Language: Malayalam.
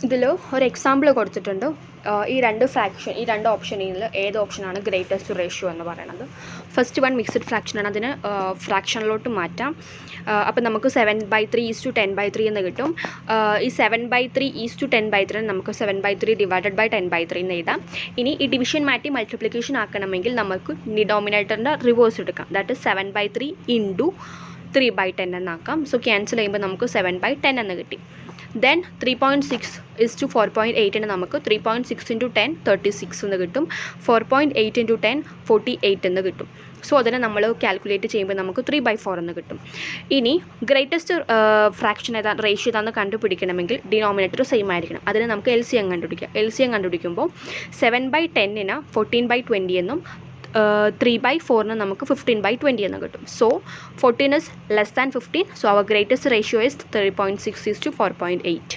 ഇതിൽ ഒരു എക്സാമ്പിൾ കൊടുത്തിട്ടുണ്ട്. ഈ രണ്ട് ഓപ്ഷനിൽ ഏത് ഓപ്ഷനാണ് ഗ്രേറ്റസ്റ്റ് റേഷ്യോ എന്ന് പറയുന്നത്. ഫസ്റ്റ് വൺ മിക്സ്ഡ് ഫ്രാക്ഷനാണ്. അതിന് ഫ്രാക്ഷനിലോട്ട് മാറ്റാം. അപ്പോൾ നമുക്ക് 7/3:10/3 എന്ന് കിട്ടും. ഈ 7/3:10/3 നമുക്ക് 7/3 ഡിവൈഡഡ് ബൈ 10/3 എന്ന് എഴുതാം. ഇനി ഈ ഡിവിഷൻ മാറ്റി മൾട്ടിപ്ലിക്കേഷൻ ആക്കണമെങ്കിൽ നമുക്ക് ഡിനോമിനേറ്ററിൻ്റെ റിവേഴ്സ് എടുക്കാം. ദാറ്റ് ഇസ് 7/3 ഇൻറ്റു 3/10 എന്നാക്കാം. സോ ക്യാൻസൽ ചെയ്യുമ്പോൾ നമുക്ക് 7/10 എന്ന് കിട്ടി. ദെൻ 3.6 4.8 നമുക്ക് 3.6 × 10 36 എന്ന് കിട്ടും. 4.8 × 10 48 എന്ന് കിട്ടും. സോ അതിനെ നമ്മൾ കാൽക്കുലേറ്റ് ചെയ്യുമ്പോൾ നമുക്ക് 3/4 എന്ന് കിട്ടും. ഇനി ഗ്രേറ്റസ്റ്റ് ഫ്രാക്ഷൻ റേഷ്യോ ഏതാണെന്ന് കണ്ടുപിടിക്കണമെങ്കിൽ ഡിനോമിനേറ്റർ സെയിം ആയിരിക്കണം. അതിന് നമുക്ക് LCM കണ്ടുപിടിക്കാം. LCM കണ്ടുപിടിക്കുമ്പോൾ 7/10 14/20 എന്നും 3/4 നമുക്ക് 15/20 എന്ന് കിട്ടും. So 14 is less than 15. So our greatest ratio is 3.6 is to 4.8.